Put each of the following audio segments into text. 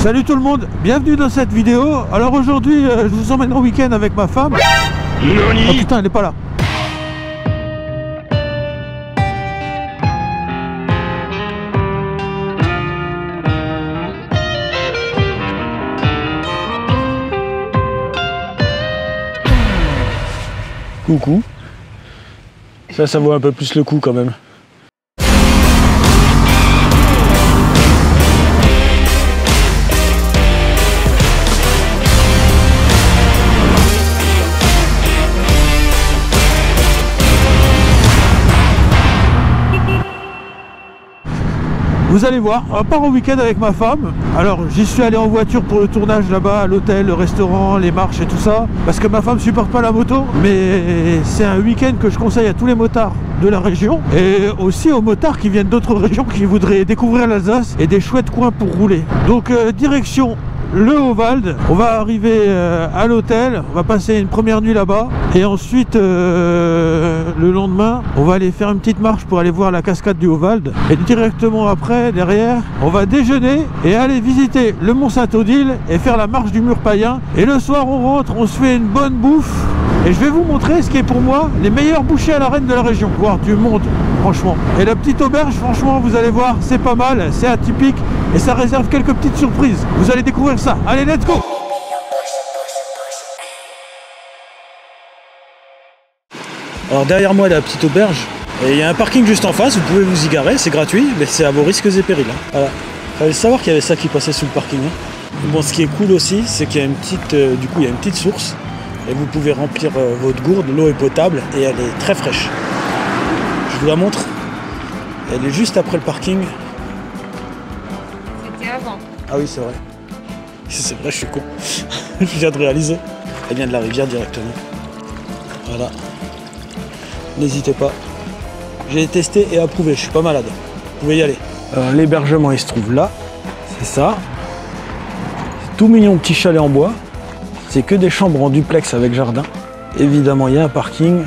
Salut tout le monde, bienvenue dans cette vidéo. Alors aujourd'hui, je vous emmène en week-end avec ma femme. Oh putain, elle n'est pas là. Coucou. Ça vaut un peu plus le coup quand même. Vous allez voir, on part au week-end avec ma femme. Alors j'y suis allé en voiture pour le tournage là-bas, l'hôtel, le restaurant, les marches et tout ça. Parce que ma femme supporte pas la moto. Mais c'est un week-end que je conseille à tous les motards de la région. Et aussi aux motards qui viennent d'autres régions qui voudraient découvrir l'Alsace et des chouettes coins pour rouler. Donc direction le Haut-Vald. On va arriver à l'hôtel, on va passer une première nuit là-bas et ensuite le lendemain on va aller faire une petite marche pour aller voir la cascade du Haut-Vald et directement après, derrière, on va déjeuner et aller visiter le Mont Saint-Odile et faire la marche du mur païen. Et le soir on rentre, on se fait une bonne bouffe et je vais vous montrer ce qui est pour moi les meilleurs bouchées à la reine de la région, voire du monde franchement. Et la petite auberge, franchement vous allez voir, c'est pas mal, c'est atypique et ça réserve quelques petites surprises. Vous allez découvrir ça. Allez, let's go! Alors derrière moi il y a la petite auberge et il y a un parking juste en face, vous pouvez vous y garer, c'est gratuit, mais c'est à vos risques et périls. Hein. Voilà. Fallait savoir qu'il y avait ça qui passait sous le parking. Hein. Bon, ce qui est cool aussi, c'est qu'il y a une petite, du coup il y a une petite source et vous pouvez remplir votre gourde, l'eau est potable et elle est très fraîche. Je vous la montre, elle est juste après le parking. C'était avant. Ah oui c'est vrai. C'est vrai, je suis con. Je viens de réaliser. Elle vient de la rivière directement. Voilà. N'hésitez pas. J'ai testé et approuvé, je suis pas malade. Vous pouvez y aller. L'hébergement il se trouve là. C'est ça. C'est tout mignon, petit chalet en bois. C'est que des chambres en duplex avec jardin. Évidemment, il y a un parking.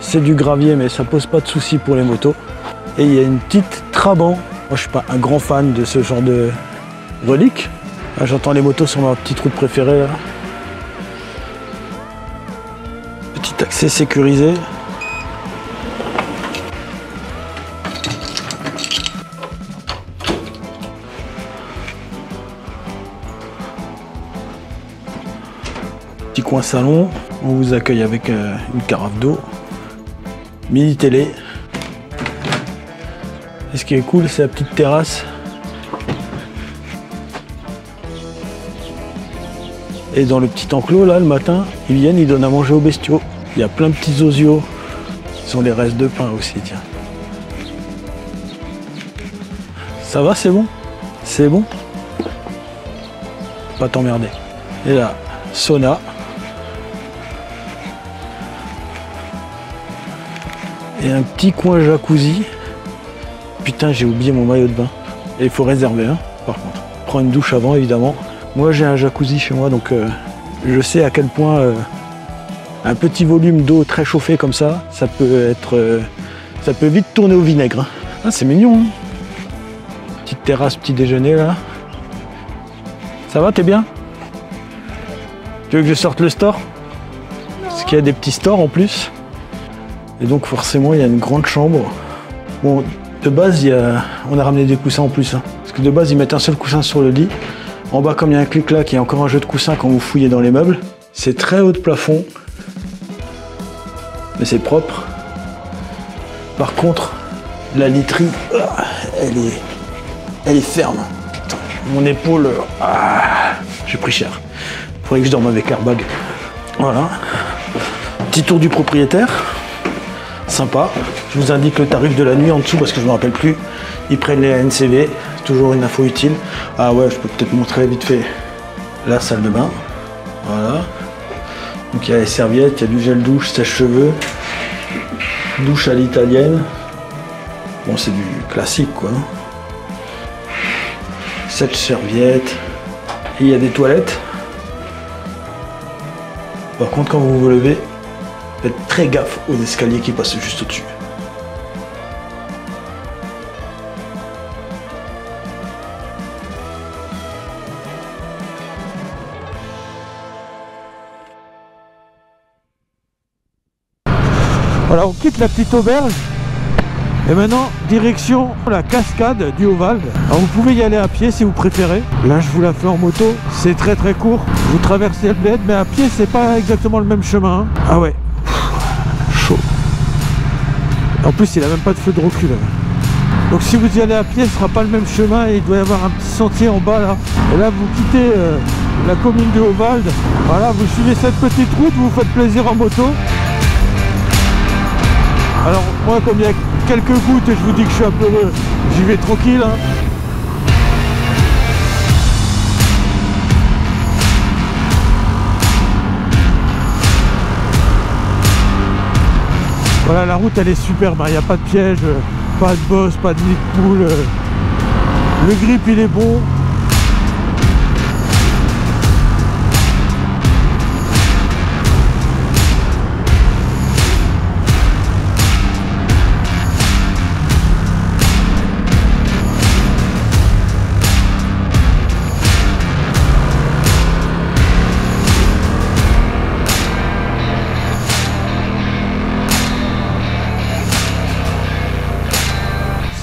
C'est du gravier, mais ça pose pas de soucis pour les motos. Et il y a une petite Trabant. Moi, je suis pas un grand fan de ce genre de relique. J'entends les motos sur ma petite route préférée là. Petit accès sécurisé. Petit coin salon. On vous accueille avec une carafe d'eau. Mini télé. Et ce qui est cool, c'est la petite terrasse. Et dans le petit enclos, là, le matin, ils viennent, ils donnent à manger aux bestiaux. Il y a plein de petits osios. Ce sont les restes de pain aussi, tiens. Ça va, c'est bon? C'est bon? Pas t'emmerder. Et là, sauna. Et un petit coin jacuzzi. Putain, j'ai oublié mon maillot de bain. Et il faut réserver, hein, par contre. Prends une douche avant, évidemment. Moi j'ai un jacuzzi chez moi, donc je sais à quel point un petit volume d'eau très chauffée comme ça, ça peut vite tourner au vinaigre. Hein. Ah, c'est mignon. Hein. Petite terrasse, petit déjeuner là. Ça va, t'es bien? Tu veux que je sorte le store? Parce qu'il y a des petits stores en plus. Et donc forcément il y a une grande chambre. Bon, de base on a ramené des coussins en plus. Hein. Parce que de base ils mettent un seul coussin sur le lit. En bas, comme il y a un clic-clac, il y a encore un jeu de coussins quand vous fouillez dans les meubles. C'est très haut de plafond, mais c'est propre. Par contre, la literie, elle est ferme. Attends, mon épaule, j'ai pris cher. Il faudrait que je dorme avec l'airbag. Voilà. Petit tour du propriétaire. Sympa. Je vous indique le tarif de la nuit en dessous parce que je ne me rappelle plus. Ils prennent les ANCV. Toujours une info utile. Ah ouais, je peux peut-être montrer vite fait la salle de bain. Voilà. Donc il y a les serviettes, il y a du gel douche, sèche-cheveux, douche à l'italienne. Bon, c'est du classique quoi. 7 serviettes. Et il y a des toilettes. Par contre, quand vous vous levez, faites très gaffe aux escaliers qui passent juste au-dessus. Voilà, on quitte la petite auberge. Et maintenant, direction la cascade du Haut-Vald. Alors vous pouvez y aller à pied si vous préférez. Là, je vous la fais en moto. C'est très très court. Vous traversez le bled, mais à pied, c'est pas exactement le même chemin. Hein. Ah ouais. Chaud. En plus, il a même pas de feu de recul. Donc si vous y allez à pied, ce sera pas le même chemin. Et il doit y avoir un petit sentier en bas là. Et là, vous quittez la commune du Haut-Vald. Voilà, vous suivez cette petite route, vous faites plaisir en moto. Alors moi, comme il y a quelques gouttes et je vous dis que je suis un peu heureux, j'y vais tranquille. Hein. Voilà, la route elle est superbe, il n'y a pas de piège, pas de bosse, pas de nid de poule. Le grip il est bon.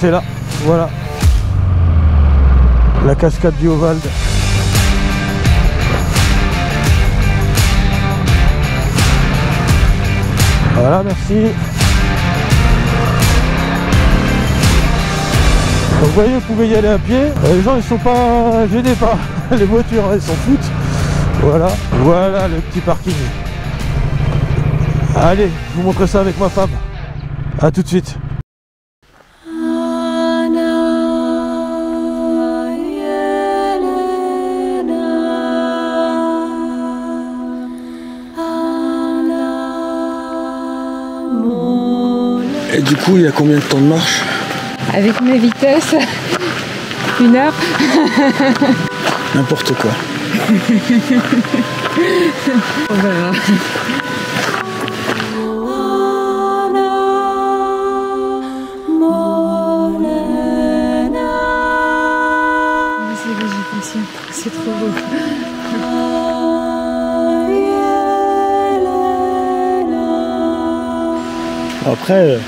C'est là, voilà, la cascade du Haut-Vald. Voilà, merci. Donc vous voyez, vous pouvez y aller à pied. Les gens ils sont pas gênés par les voitures, elles s'en foutent. Voilà, voilà le petit parking. Allez, je vous montre ça avec ma femme. A tout de suite. Et du coup, il y a combien de temps de marche? Avec mes vitesses, 1 heure. N'importe quoi. On verra. C'est bon, j'y fonctionne. C'est trop beau. Après,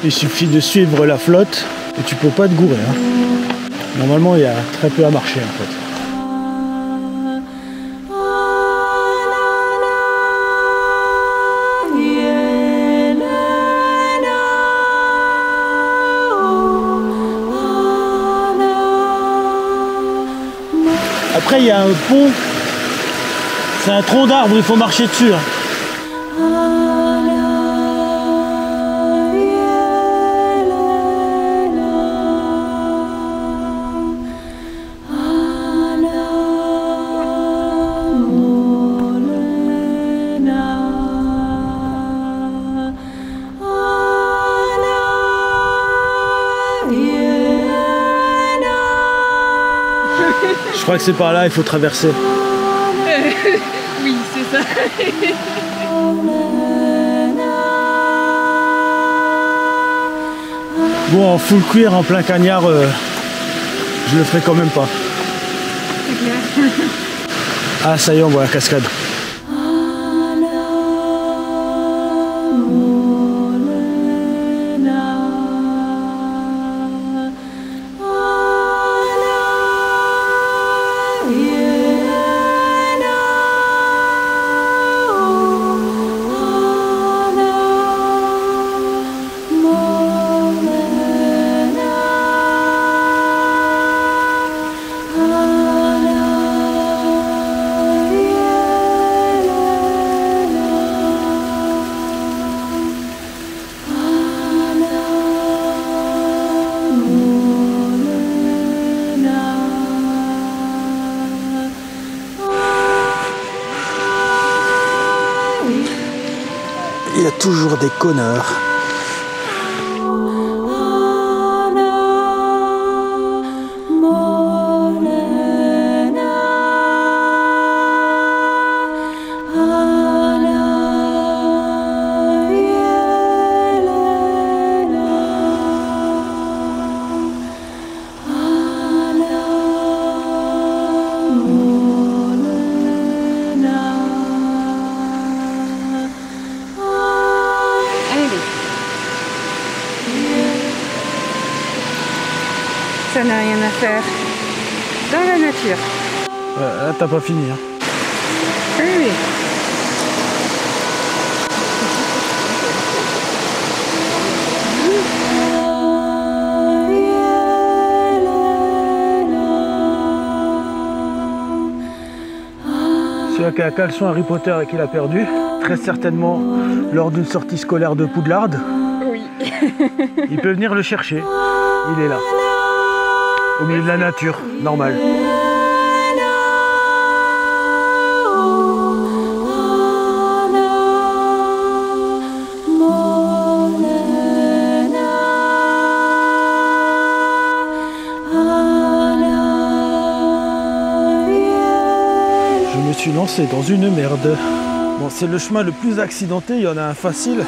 il suffit de suivre la flotte et tu peux pas te gourer. Hein. Normalement, il y a très peu à marcher en fait. Après, il y a un pont. C'est un tronc d'arbre, il faut marcher dessus. Hein. Je crois que c'est par là, il faut traverser. Oui, c'est ça. Bon, en full cuir, en plein cagnard, je le ferai quand même pas. C'est clair. Ah, ça y est, on voit la cascade. Il y a toujours des connards. dans la nature. Là, t'as pas fini. Hein. Oui, oui. Celui qui a un caleçon Harry Potter et qui l'a perdu, très certainement lors d'une sortie scolaire de Poudlard. Oui. Il peut venir le chercher. Il est là. Au milieu de la nature, normal. Je me suis lancé dans une merde. Bon, c'est le chemin le plus accidenté, il y en a un facile,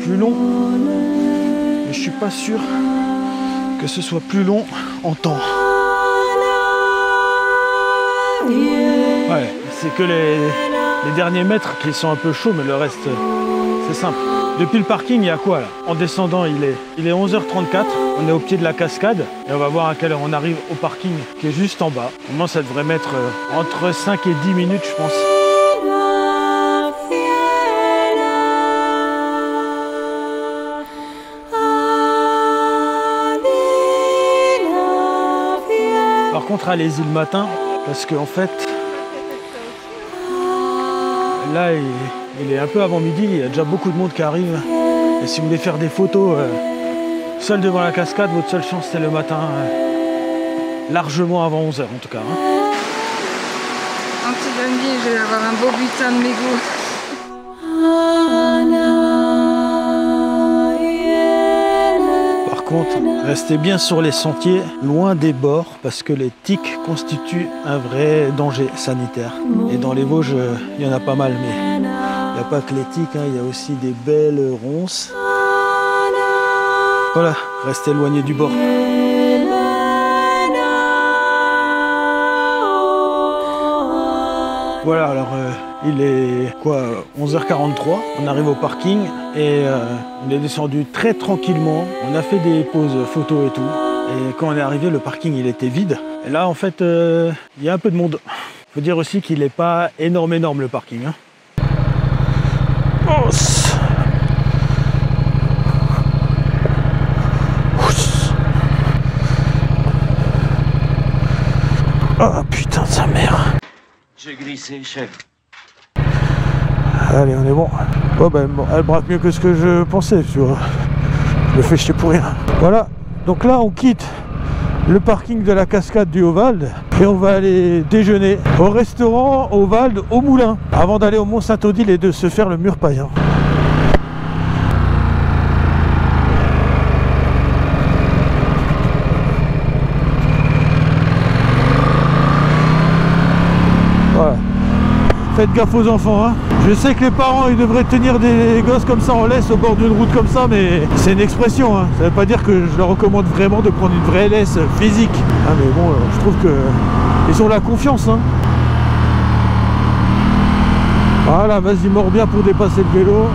plus long, mais je suis pas sûr que ce soit plus long en temps. Ouais, c'est que les derniers mètres qui sont un peu chauds, mais le reste, c'est simple. Depuis le parking, il y a quoi là? En descendant, il est 11h34, on est au pied de la cascade et on va voir à quelle heure on arrive au parking qui est juste en bas. Normalement, ça devrait mettre entre 5 et 10 minutes, je pense. Par contre, allez-y le matin, parce qu'en fait, là, il est un peu avant midi, il y a déjà beaucoup de monde qui arrive. Et si vous voulez faire des photos seul devant la cascade, votre seule chance, c'est le matin, largement avant 11h en tout cas. Hein. Un petit lundi, je vais avoir un beau butin de mégots. Par contre, restez bien sur les sentiers, loin des bords, parce que les tiques constituent un vrai danger sanitaire. Et dans les Vosges, il y en a pas mal, mais il n'y a pas que les tiques, hein, il y a aussi des belles ronces. Voilà, restez éloignés du bord. Voilà, alors il est quoi, 11h43, on arrive au parking et on est descendu très tranquillement. On a fait des pauses photos et tout. Et quand on est arrivé, le parking il était vide. Et là en fait, il y a un peu de monde. Faut dire aussi qu'il n'est pas énorme le parking. Hein. Oh. Oh putain de sa mère. J'ai glissé, chef. Allez, on est bon. Oh, ben, bon, elle braque mieux que ce que je pensais, tu vois. Je me fais jeter pour rien. Voilà, donc là on quitte le parking de la cascade du Haut-Vald et on va aller déjeuner au restaurant Haut-Vald au Moulin avant d'aller au Mont Saint-Odile et de se faire le mur païen. Voilà. Faites gaffe aux enfants, hein. Je sais que les parents ils devraient tenir des gosses comme ça en laisse au bord d'une route comme ça, mais c'est une expression, hein. Ça veut pas dire que je leur recommande vraiment de prendre une vraie laisse physique. Ah mais bon, je trouve que ils ont la confiance, hein. Voilà, vas-y, mords bien pour dépasser le vélo.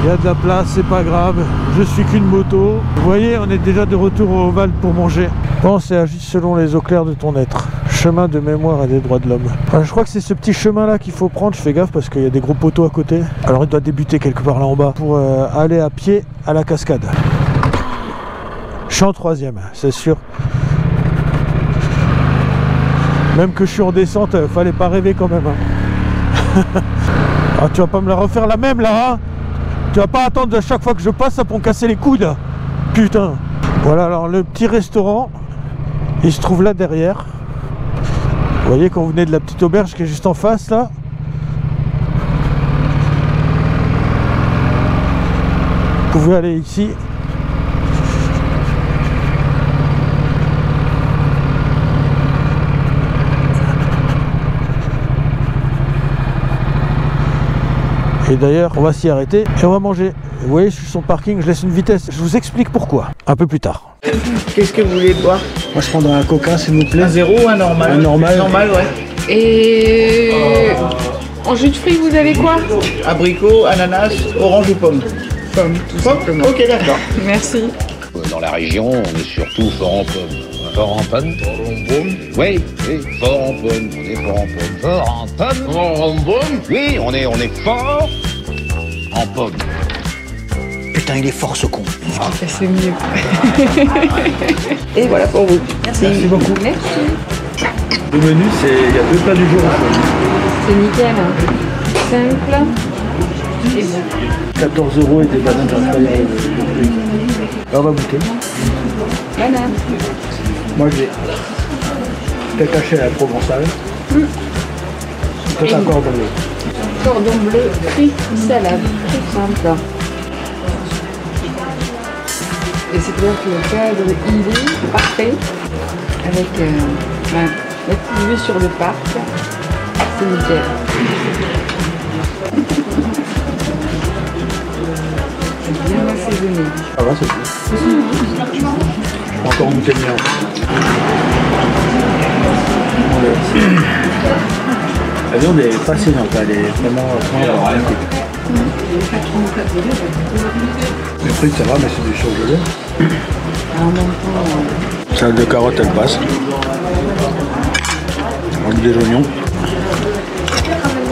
Il y a de la place, c'est pas grave. Je suis qu'une moto. Vous voyez, on est déjà de retour au Haut-Vald pour manger. Pense et agis selon les eaux claires de ton être. Chemin de mémoire et des droits de l'homme. Enfin, je crois que c'est ce petit chemin là qu'il faut prendre. Je fais gaffe parce qu'il y a des gros poteaux à côté. Alors il doit débuter quelque part là en bas pour aller à pied à la cascade. Je suis en 3e, c'est sûr. Même que je suis en descente, fallait pas rêver quand même. Hein. Ah, tu vas pas me la refaire la même là, hein? Tu vas pas attendre à chaque fois que je passe ça pour me casser les coudes. Putain. Voilà, alors le petit restaurant, il se trouve là derrière. Vous voyez quand vous venez de la petite auberge qui est juste en face là. Vous pouvez aller ici. Et d'ailleurs, on va s'y arrêter et on va manger. Vous voyez, je suis sur le parking, je laisse une vitesse. Je vous explique pourquoi, un peu plus tard. Qu'est-ce que vous voulez boire? Moi, je prendrai un coca, s'il vous plaît. Un zéro ou un normal? Un normal. Normal, ouais. Et en jus de fruits, vous avez quoi? Abricot, ananas, orange ou pomme? Pomme, tout simplement. Ok, d'accord. Merci. Dans la région, on est surtout fort en pomme. Fort en pomme. Fort en pomme. Oui, fort en pomme. On est fort en pomme. Fort en pomme. Fort en pomme. Oui, on est fort en pomme. Putain, il est fort ce con. C'est mieux. Et voilà pour vous. Merci beaucoup. Merci. Le menu, il y a 2 plats du jour. C'est nickel. Simple. Et bon. 14 € et des bananes incroyables. Là, on va goûter. Banane. Moi, j'ai caché à la provençale. C'est un cordon bleu. Cordon bleu, frites, salade. Tout simple. Et c'est clair que le cadre, il est parfait. Avec la petite vue sur le parc. C'est nickel. C'est bien assaisonné. Ah ouais, c'est cool. Je vais encore goûter le mien. La viande est fascinante, elle est vraiment bien cuite. Les frites ça va, mais c'est du surgelé. En même temps, Salade de carottes, elle passe. Avec des oignons.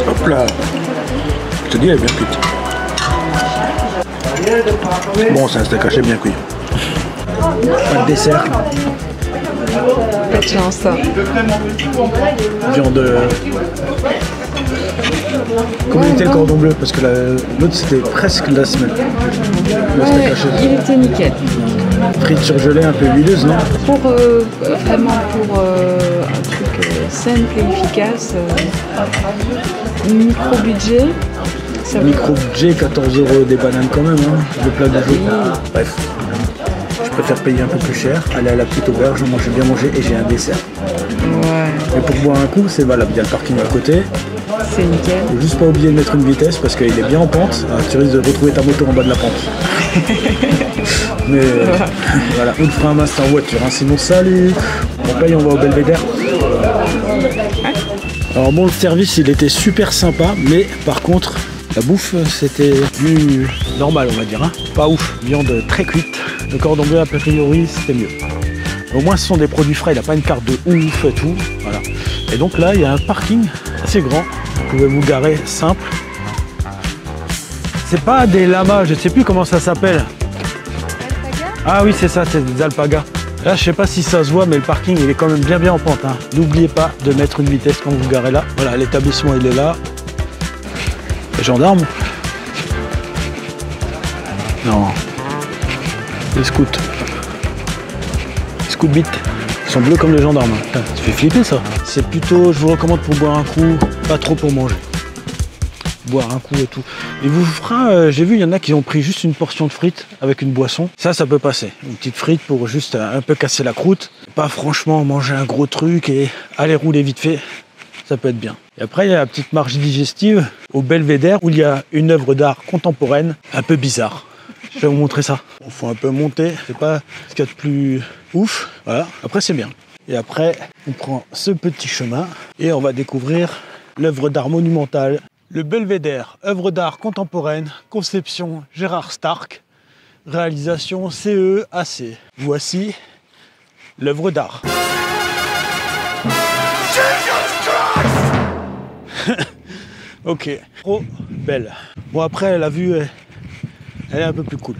Hop là. Je te dis, elle est bien cuite. Bon, c'est un steak haché bien cuit. Pas de dessert. pas de chance. Viande. Comment était le cordon bleu? Parce que l'autre c'était presque la semaine. Le steak Ouais, haché. il était nickel. Frites surgelées un peu huileuses, non? Pour vraiment pour un truc simple et efficace, micro-budget, ça va. Micro-budget, 14 € des bananes quand même, hein, le plat du jour. Bref, je préfère payer un peu plus cher, aller à la petite auberge, moi j'ai bien mangé et j'ai un dessert. Ouais, Et pour boire un coup, c'est valable, il y a le parking à côté. c'est nickel. Faut juste pas oublier de mettre une vitesse parce qu'il est bien en pente, hein, tu risques de retrouver ta moto en bas de la pente. Mais voilà, on te fera un master en voiture, hein, sinon salut. On paye, on va au Belvédère. Alors bon, le service il était super sympa, mais par contre la bouffe c'était du normal on va dire, hein. Pas ouf, viande très cuite, le cordon bleu a priori c'était mieux. Au moins ce sont des produits frais, il n'a pas une carte de ouf et tout, voilà. Et donc là il y a un parking assez grand, vous pouvez vous garer simple. C'est pas des lamas, je sais plus comment ça s'appelle. Ah oui c'est ça, c'est des alpagas. Là je sais pas si ça se voit mais le parking il est quand même bien en pente, hein. N'oubliez pas de mettre une vitesse quand vous vous garez là. Voilà, l'établissement il est là. Les gendarmes. Non. Les scouts. Les scouts bits. Ils sont bleus comme les gendarmes. Putain, ça fait flipper ça. C'est plutôt, je vous recommande pour boire un coup, pas trop pour manger. Boire un coup et tout. Et vous fera, j'ai vu, il y en a qui ont pris juste une portion de frites avec une boisson. Ça peut passer. Une petite frite pour juste un peu casser la croûte. Pas franchement manger un gros truc et aller rouler vite fait. Ça peut être bien. Et après, il y a la petite marche digestive au Belvédère où il y a une œuvre d'art contemporaine un peu bizarre. Je vais vous montrer ça. Il faut un peu monter. C'est pas ce qu'il y a de plus ouf. Voilà. Après, c'est bien. Et après, on prend ce petit chemin et on va découvrir l'œuvre d'art monumentale. Le Belvédère, œuvre d'art contemporaine, conception Gérard Stark, réalisation CEAC. Voici l'œuvre d'art. Ok, trop belle. Bon après la vue elle est un peu plus cool.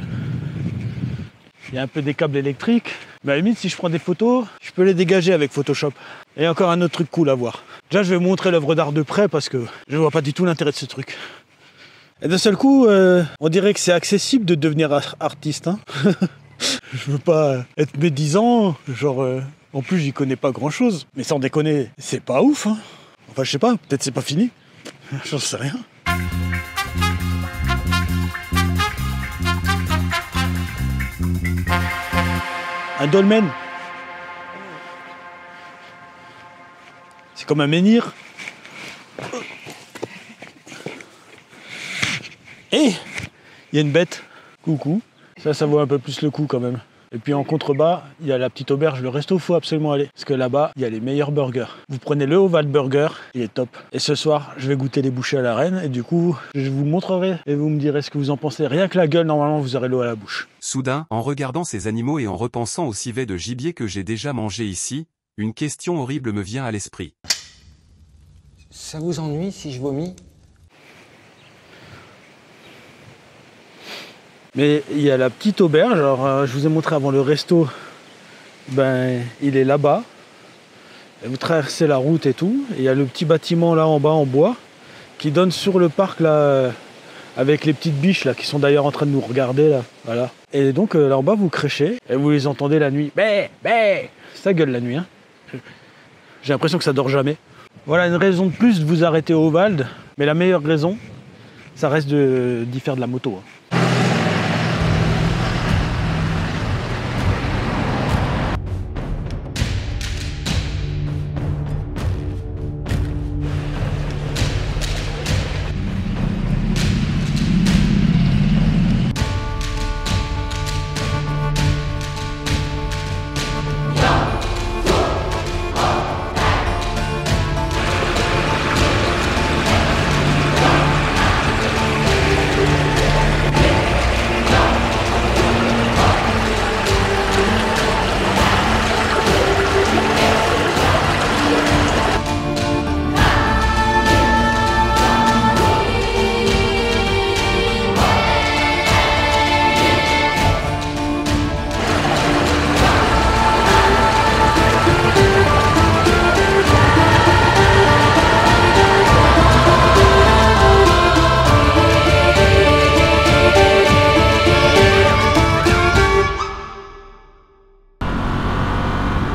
Il y a un peu des câbles électriques, mais à la limite si je prends des photos, je peux les dégager avec Photoshop. Et encore un autre truc cool à voir. Déjà je vais vous montrer l'œuvre d'art de près parce que je vois pas du tout l'intérêt de ce truc. Et d'un seul coup, on dirait que c'est accessible de devenir artiste. Hein. Je veux pas être médisant, genre en plus j'y connais pas grand chose. Mais sans déconner, c'est pas ouf. Hein. Enfin je sais pas, peut-être c'est pas fini. J'en sais rien. Un dolmen. C'est comme un menhir. Et il y a une bête. Coucou. Ça vaut un peu plus le coup quand même. Et puis en contrebas, il y a la petite auberge, le resto, faut absolument aller. Parce que là-bas, il y a les meilleurs burgers. Vous prenez le Oval Burger, il est top. Et ce soir, je vais goûter les bouchées à la reine. Et du coup, je vous montrerai et vous me direz ce que vous en pensez. Rien que la gueule, normalement, vous aurez l'eau à la bouche. Soudain, en regardant ces animaux et en repensant au civet de gibier que j'ai déjà mangé ici, une question horrible me vient à l'esprit. Ça vous ennuie si je vomis? Mais il y a la petite auberge, alors je vous ai montré avant le resto, ben il est là-bas. Vous traversez la route et tout, et il y a le petit bâtiment là en bas en bois qui donne sur le parc là, avec les petites biches là qui sont d'ailleurs en train de nous regarder là, voilà. Et donc là en bas vous créchez et vous les entendez la nuit. Bé, bé. Ça gueule la nuit, hein. J'ai l'impression que ça dort jamais. Voilà une raison de plus de vous arrêter au Ovalde, mais la meilleure raison, ça reste d'y faire de la moto. Hein.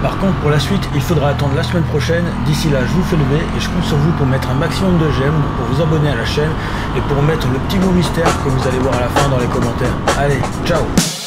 Par contre, pour la suite, il faudra attendre la semaine prochaine. D'ici là, je vous fais lever et je compte sur vous pour mettre un maximum de j'aime, pour vous abonner à la chaîne et pour mettre le petit mot mystère que vous allez voir à la fin dans les commentaires. Allez, ciao!